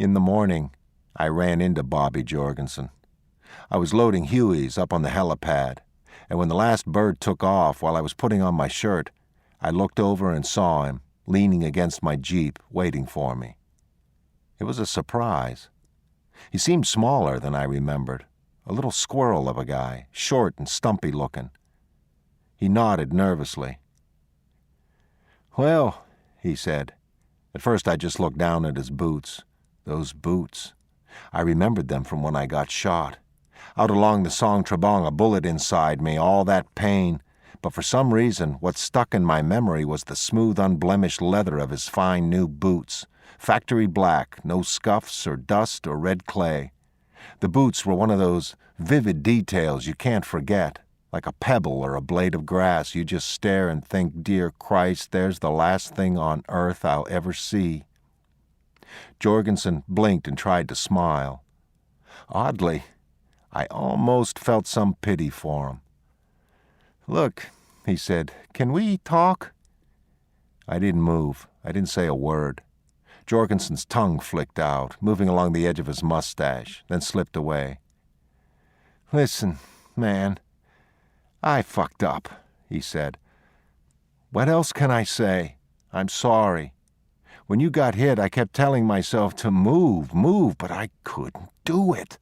In the morning, I ran into Bobby Jorgensen. I was loading Hueys up on the helipad, and when the last bird took off while I was putting on my shirt, I looked over and saw him, leaning against my Jeep, waiting for me. It was a surprise. He seemed smaller than I remembered, a little squirrel of a guy, short and stumpy looking. He nodded nervously. "Well," he said. At first I just looked down at his boots. Those boots. I remembered them from when I got shot. Out along the Song Trebong, a bullet inside me, all that pain. But for some reason, what stuck in my memory was the smooth, unblemished leather of his fine new boots. Factory black, no scuffs or dust or red clay. The boots were one of those vivid details you can't forget. Like a pebble or a blade of grass, you just stare and think, dear Christ, there's the last thing on earth I'll ever see. Jorgensen blinked and tried to smile. Oddly, I almost felt some pity for him. "Look," he said, "can we talk?" I didn't move. I didn't say a word. Jorgensen's tongue flicked out, moving along the edge of his mustache, then slipped away. "Listen, man, I fucked up," he said. "What else can I say? I'm sorry. When you got hit, I kept telling myself to move, but I couldn't do it.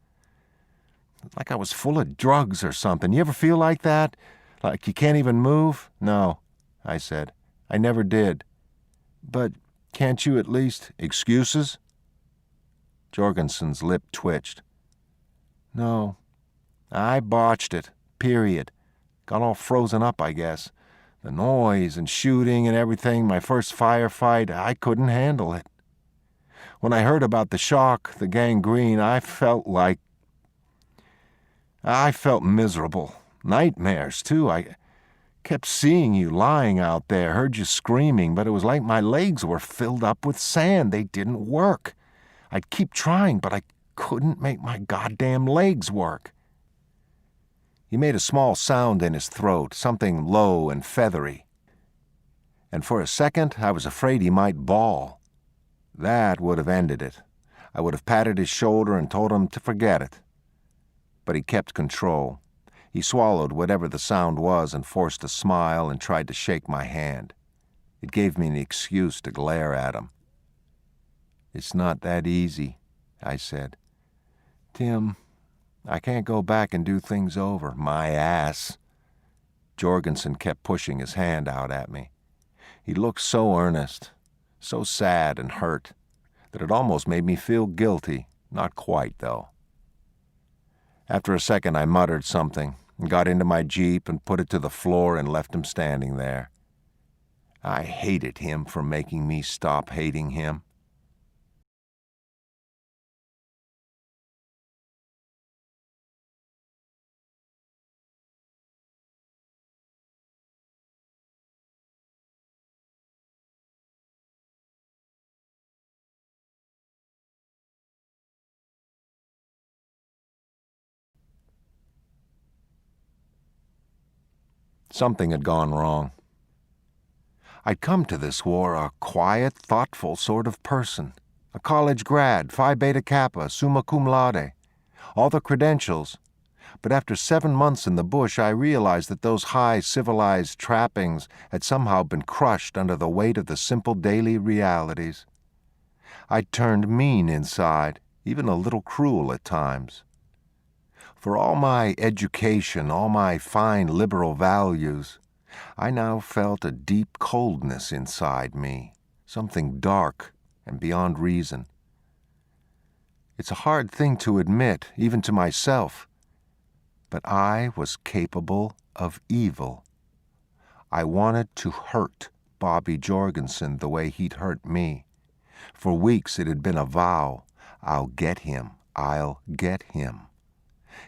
Like I was full of drugs or something. You ever feel like that? Like you can't even move?" "No," I said. "I never did." "But can't you at least—" "Excuses?" Jorgensen's lip twitched. "No, I botched it, period. Got all frozen up, I guess. The noise and shooting and everything, my first firefight, I couldn't handle it. When I heard about the shock, the gangrene, I felt miserable. Nightmares, too. I kept seeing you lying out there, heard you screaming, but it was like my legs were filled up with sand. They didn't work. I'd keep trying, but I couldn't make my goddamn legs work." He made a small sound in his throat, something low and feathery. And for a second, I was afraid he might bawl. That would have ended it. I would have patted his shoulder and told him to forget it. But he kept control. He swallowed whatever the sound was and forced a smile and tried to shake my hand. It gave me an excuse to glare at him. "It's not that easy," I said. "Tim, I can't go back and do things over. My ass." Jorgensen kept pushing his hand out at me. He looked so earnest, so sad and hurt, that it almost made me feel guilty. Not quite, though. After a second, I muttered something and got into my Jeep and put it to the floor and left him standing there. I hated him for making me stop hating him. Something had gone wrong. I'd come to this war a quiet, thoughtful sort of person. A college grad, Phi Beta Kappa, summa cum laude. All the credentials. But after 7 months in the bush, I realized that those high civilized trappings had somehow been crushed under the weight of the simple daily realities. I'd turned mean inside, even a little cruel at times. For all my education, all my fine liberal values, I now felt a deep coldness inside me, something dark and beyond reason. It's a hard thing to admit, even to myself, but I was capable of evil. I wanted to hurt Bobby Jorgensen the way he'd hurt me. For weeks it had been a vow. I'll get him. I'll get him.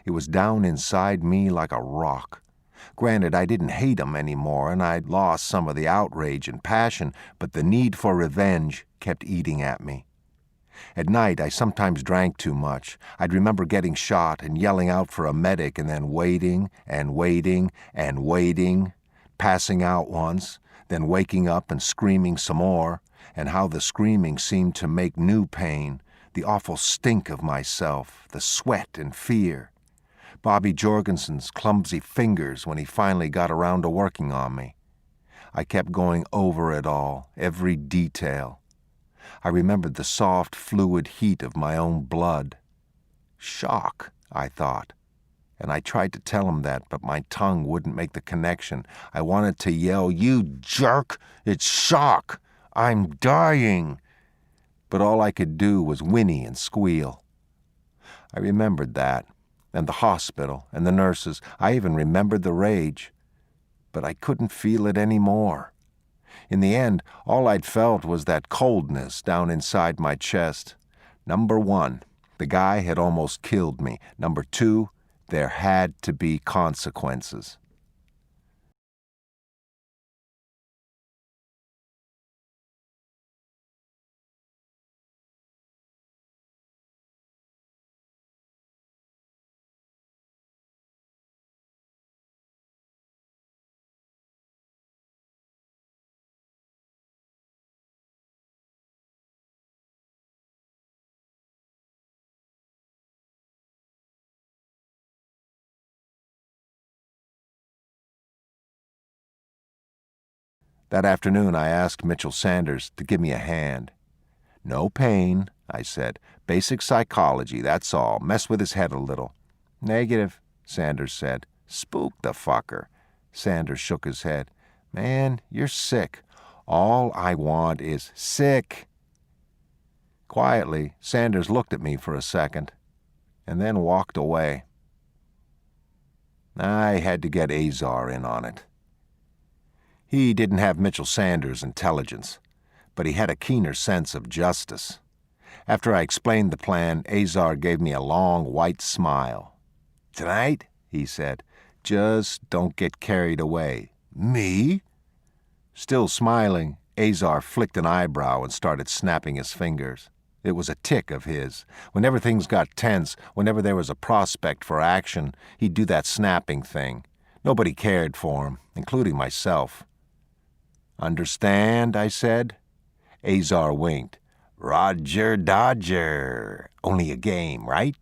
It was down inside me like a rock. Granted, I didn't hate him anymore, and I'd lost some of the outrage and passion, but the need for revenge kept eating at me. At night, I sometimes drank too much. I'd remember getting shot and yelling out for a medic and then waiting and waiting and waiting, passing out once, then waking up and screaming some more, and how the screaming seemed to make new pain, the awful stink of myself, the sweat and fear. Bobby Jorgensen's clumsy fingers when he finally got around to working on me. I kept going over it all, every detail. I remembered the soft, fluid heat of my own blood. Shock, I thought. And I tried to tell him that, but my tongue wouldn't make the connection. I wanted to yell, "You jerk! It's shock! I'm dying!" But all I could do was whinny and squeal. I remembered that, and the hospital, and the nurses. I even remembered the rage. But I couldn't feel it anymore. In the end, all I'd felt was that coldness down inside my chest. Number 1, the guy had almost killed me. Number 2, there had to be consequences. That afternoon, I asked Mitchell Sanders to give me a hand. "No pain," I said. "Basic psychology, that's all. Mess with his head a little." "Negative," Sanders said. "Spook the fucker." Sanders shook his head. "Man, you're sick. All I want is sick." Quietly, Sanders looked at me for a second, and then walked away. I had to get Azar in on it. He didn't have Mitchell Sanders' intelligence, but he had a keener sense of justice. After I explained the plan, Azar gave me a long white smile. "Tonight," he said, "just don't get carried away." "Me?" Still smiling, Azar flicked an eyebrow and started snapping his fingers. It was a tic of his. Whenever things got tense, whenever there was a prospect for action, he'd do that snapping thing. Nobody cared for him, including myself. "Understand?" I said. Azar winked. "Roger Dodger. Only a game, right?"